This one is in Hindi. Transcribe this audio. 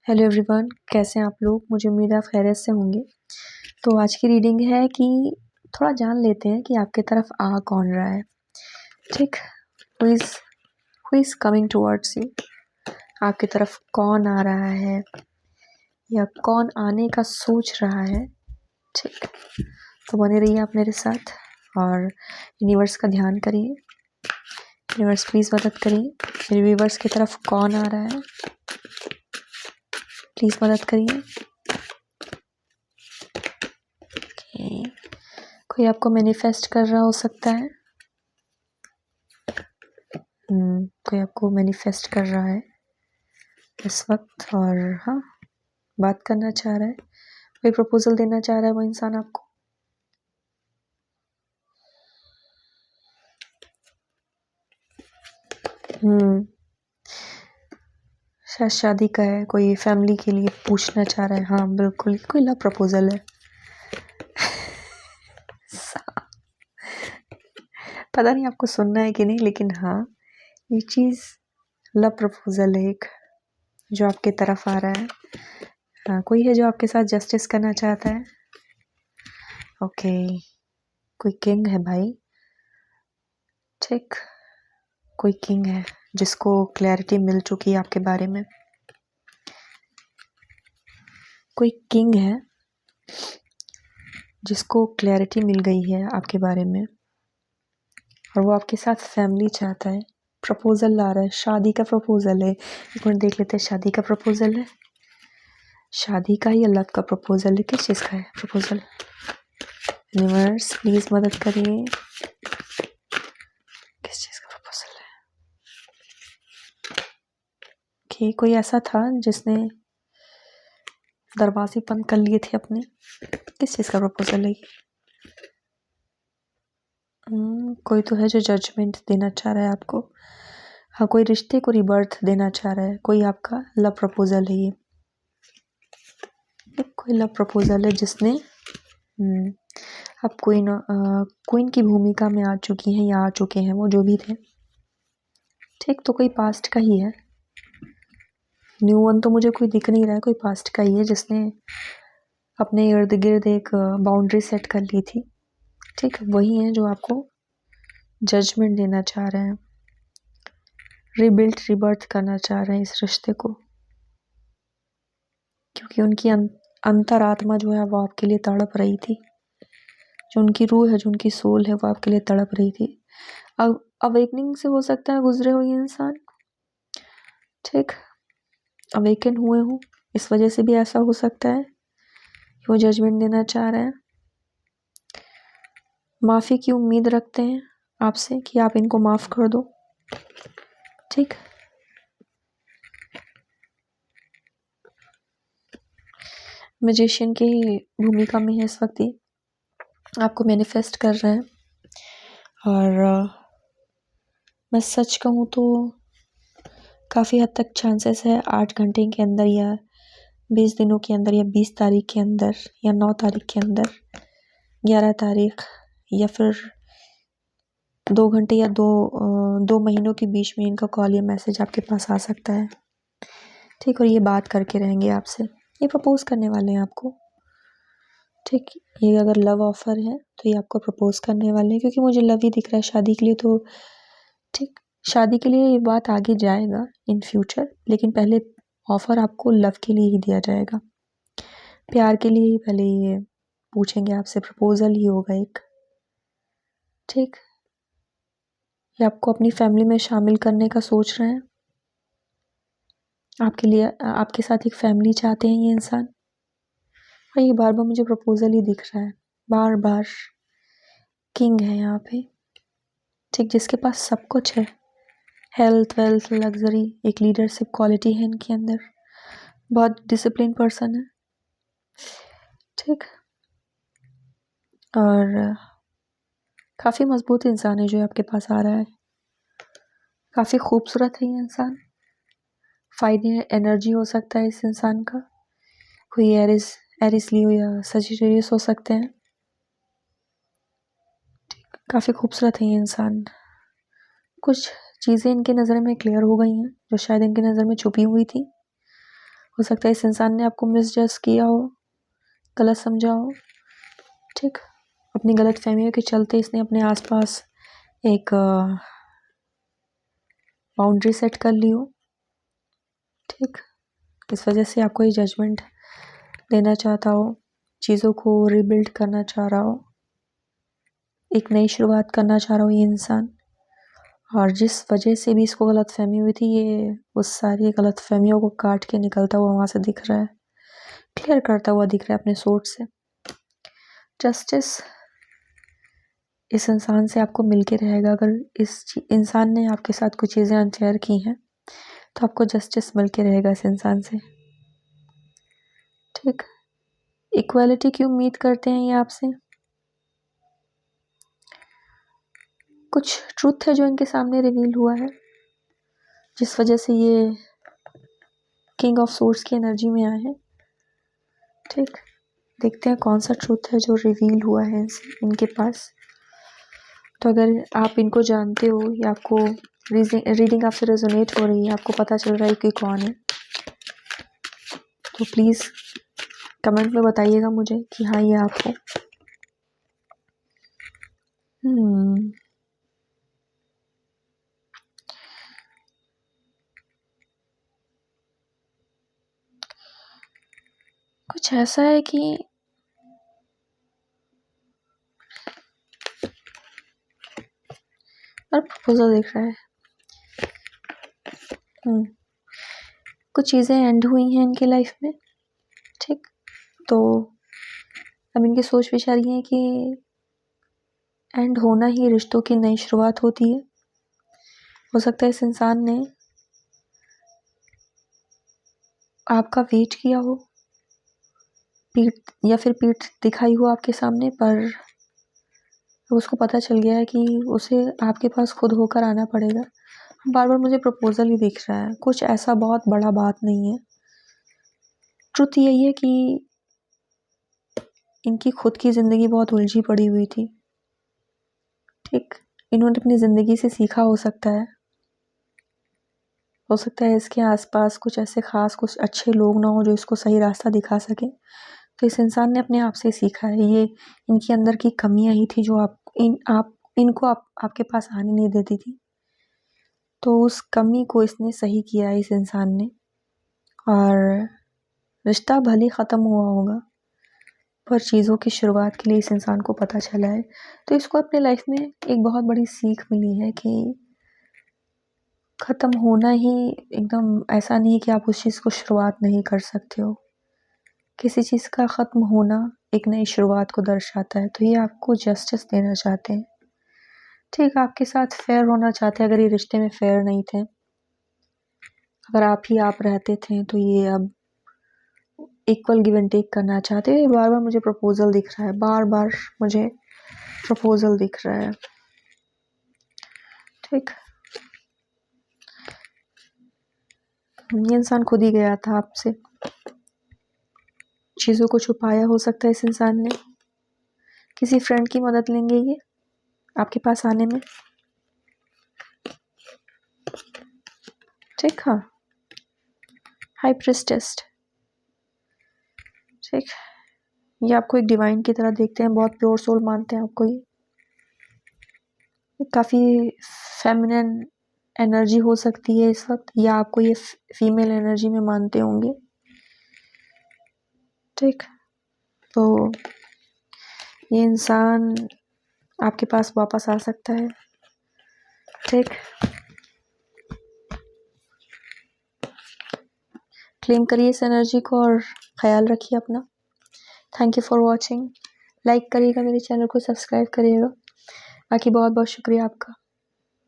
हेलो एवरीवन, कैसे हैं आप लोग। मुझे उम्मीद है आप खैरियत से होंगे। तो आज की रीडिंग है कि थोड़ा जान लेते हैं कि आपके तरफ आ कौन रहा है। ठीक, who is coming towards you. आपकी तरफ कौन आ रहा है या कौन आने का सोच रहा है। ठीक, तो बने रहिए आप मेरे साथ और यूनिवर्स का ध्यान करिए। यूनिवर्स प्लीज़ मदद करिए। मेरे व्यूवर्स की तरफ कौन आ रहा है, प्लीज़ मदद करिए। कोई आपको मैनिफेस्ट कर रहा हो सकता है। कोई आपको मैनिफेस्ट कर रहा है इस वक्त और हाँ, बात करना चाह रहा है, कोई प्रपोजल देना चाह रहा है वो इंसान आपको। शायद शादी का है, कोई फैमिली के लिए पूछना चाह रहा है। हाँ बिल्कुल, कोई लव प्रपोजल है। पता नहीं आपको सुनना है कि नहीं, लेकिन हाँ ये चीज़ लव प्रपोजल है एक, जो आपके तरफ आ रहा है। हाँ, कोई है जो आपके साथ जस्टिस करना चाहता है। ओके, कोई किंग है भाई। ठीक, कोई किंग है जिसको क्लैरिटी मिल चुकी है आपके बारे में। कोई किंग है जिसको क्लैरिटी मिल गई है आपके बारे में और वो आपके साथ फैमिली चाहता है। प्रपोजल ला रहा है, शादी का प्रपोजल है। एक मिनट देख लेते हैं, शादी का प्रपोजल है, शादी का या लव का प्रपोजल है, किस चीज़ का है प्रपोजल। यूनिवर्स प्लीज मदद करिए, किस चीज़ का प्रपोजल है। कि कोई ऐसा था जिसने दरवाजे बंद कर लिए थे अपने, किस चीज़ का प्रपोजल है। कोई तो है जो जजमेंट देना चाह रहा है आपको। हाँ, कोई रिश्ते को रिबर्थ देना चाह रहा है। कोई आपका लव प्रपोजल है ये। कोई लव प्रपोजल है जिसने आप क्वीन की भूमिका में आ चुकी हैं या आ चुके हैं, वो जो भी थे। ठीक, तो कोई पास्ट का ही है। न्यू वन तो मुझे कोई दिख नहीं रहा है, कोई पास्ट का ही है जिसने अपने इर्द गिर्द एक बाउंड्री सेट कर ली थी। ठीक, वही है जो आपको जजमेंट देना चाह रहे हैं, रिबिल्ट रिबर्थ करना चाह रहे हैं इस रिश्ते को, क्योंकि उनकी अंतरात्मा जो है वो आपके लिए तड़प रही थी। जो उनकी रूह है, जो उनकी सोल है, वो आपके लिए तड़प रही थी। अब अवेकनिंग से हो सकता है गुजरे हो ये इंसान। ठीक, अवेकन हुए हो, इस वजह से भी ऐसा हो सकता है। वो जजमेंट देना चाह रहे हैं, माफ़ी की उम्मीद रखते हैं आपसे कि आप इनको माफ़ कर दो। ठीक, मैजिशियन की भूमिका में है इस वक्त ही, आपको मैनिफेस्ट कर रहे हैं। और मैं सच कहूँ तो काफ़ी हद तक चांसेस है 8 घंटे के अंदर या 20 दिनों के अंदर या 20 तारीख के अंदर या 9 तारीख के अंदर, 11 तारीख या फिर 2 घंटे या 2 महीनों के बीच में इनका कॉल या मैसेज आपके पास आ सकता है। ठीक, और ये बात करके रहेंगे आपसे, ये प्रपोज करने वाले हैं आपको। ठीक, ये अगर लव ऑफर है तो ये आपको प्रपोज करने वाले हैं, क्योंकि मुझे लव ही दिख रहा है शादी के लिए। तो ठीक, शादी के लिए ये बात आगे जाएगा इन फ्यूचर, लेकिन पहले ऑफर आपको लव के लिए ही दिया जाएगा। प्यार के लिए ही पहले ये पूछेंगे आपसे, प्रपोजल ही होगा एक। ठीक, ये आपको अपनी फैमिली में शामिल करने का सोच रहे हैं। आपके लिए, आपके साथ एक फैमिली चाहते हैं ये इंसान। और ये बार बार मुझे प्रपोजल ही दिख रहा है, बार बार। किंग है यहाँ पे। ठीक, जिसके पास सब कुछ है, हेल्थ वेल्थ लग्जरी, एक लीडरशिप क्वालिटी है इनके अंदर, बहुत डिसिप्लिन पर्सन है। ठीक, और काफ़ी मजबूत इंसान है जो आपके पास आ रहा है। काफ़ी खूबसूरत है ये इंसान। फाइव एनर्जी हो सकता है इस इंसान का। कोई एरिस लियो या सजिटेरियस हो सकते हैं। काफ़ी खूबसूरत है ये इंसान। कुछ चीज़ें इनके नज़र में क्लियर हो गई हैं जो शायद इनकी नज़र में छुपी हुई थी, हो सकता है इस इंसान ने आपको मिसजज किया हो, गलत समझा हो, ठीक। अपनी गलत फहमियों के चलते इसने अपने आसपास एक बाउंड्री सेट कर ली हो, ठीक। इस वजह से आपको ये जजमेंट देना चाहता हो, चीज़ों को रिबिल्ड करना चाह रहा हो, एक नई शुरुआत करना चाह रहा हो ये इंसान। और जिस वजह से भी इसको गलत फहमी हुई थी, ये उस सारी गलत फहमियों को काट के निकलता हुआ वहाँ से दिख रहा है, क्लियर करता हुआ दिख रहा है अपने सोच से। जस्टिस इस इंसान से आपको मिलके रहेगा। अगर इस इंसान ने आपके साथ कुछ चीज़ें अनफेयर की हैं तो आपको जस्टिस मिलके रहेगा इस इंसान से, ठीक। इक्वालिटी की उम्मीद करते हैं ये आपसे। कुछ ट्रुथ है जो इनके सामने रिवील हुआ है, जिस वजह से ये किंग ऑफ सोर्ड्स की एनर्जी में आए हैं, ठीक। देखते हैं कौन सा ट्रुथ है जो रिवील हुआ है इनके पास। तो अगर आप इनको जानते हो या आपको रीडिंग आपसे रेजोनेट हो रही है, आपको पता चल रहा है कि कौन है, तो प्लीज़ कमेंट में बताइएगा मुझे कि हाँ ये आप हो। कुछ ऐसा है कि और प्रपोजल दिख रहा है। कुछ चीज़ें एंड हुई हैं इनकी लाइफ में, ठीक। तो अब इनकी सोच विचार ये है कि एंड होना ही रिश्तों की नई शुरुआत होती है। हो सकता है इस इंसान ने आपका वेट किया हो, पीठ दिखाई हो आपके सामने, पर उसको पता चल गया है कि उसे आपके पास खुद होकर आना पड़ेगा। बार बार मुझे प्रपोजल ही दिख रहा है, कुछ ऐसा बहुत बड़ा बात नहीं है। ट्रुथ यही है कि इनकी खुद की ज़िंदगी बहुत उलझी पड़ी हुई थी, ठीक। इन्होंने अपनी ज़िंदगी से सीखा हो सकता है इसके आसपास कुछ ऐसे खास कुछ अच्छे लोग ना हो जो इसको सही रास्ता दिखा सके। तो इस इंसान ने अपने आप से सीखा है, ये इनके अंदर की कमियां ही थी जो इनको आपके पास आने नहीं देती थी। तो उस कमी को इसने सही किया है इस इंसान ने, और रिश्ता भले ख़त्म हुआ होगा पर चीज़ों की शुरुआत के लिए इस इंसान को पता चला है। तो इसको अपने लाइफ में एक बहुत बड़ी सीख मिली है कि ख़त्म होना ही एकदम ऐसा नहीं कि आप उस चीज़ को शुरुआत नहीं कर सकते हो। किसी चीज़ का ख़त्म होना एक नई शुरुआत को दर्शाता है। तो ये आपको जस्टिस देना चाहते हैं, ठीक। आपके साथ फेयर होना चाहते हैं। अगर ये रिश्ते में फेयर नहीं थे, अगर आप ही आप रहते थे, तो ये अब इक्वल गिव एंड टेक करना चाहते हैं। बार बार मुझे प्रपोजल दिख रहा है, बार बार मुझे प्रपोजल दिख रहा है, ठीक। ये इंसान खुद ही गया था आपसे, चीज़ों को छुपाया हो सकता है इस इंसान ने। किसी फ्रेंड की मदद लेंगे ये आपके पास आने में, ठीक। हाँ, हाई प्रिस्टेस, ठीक। ये आपको एक डिवाइन की तरह देखते हैं, बहुत प्योर सोल मानते हैं आपको। ये काफ़ी फेमिनिन एनर्जी हो सकती है इस वक्त, या आपको ये फीमेल एनर्जी में मानते होंगे, ठीक। तो ये इंसान आपके पास वापस आ सकता है, ठीक। क्लेम करिए इस एनर्जी को और ख्याल रखिए अपना। Thank you for watching. Like करिएगा, मेरे चैनल को सब्सक्राइब करिएगा। बाकी बहुत बहुत शुक्रिया आपका।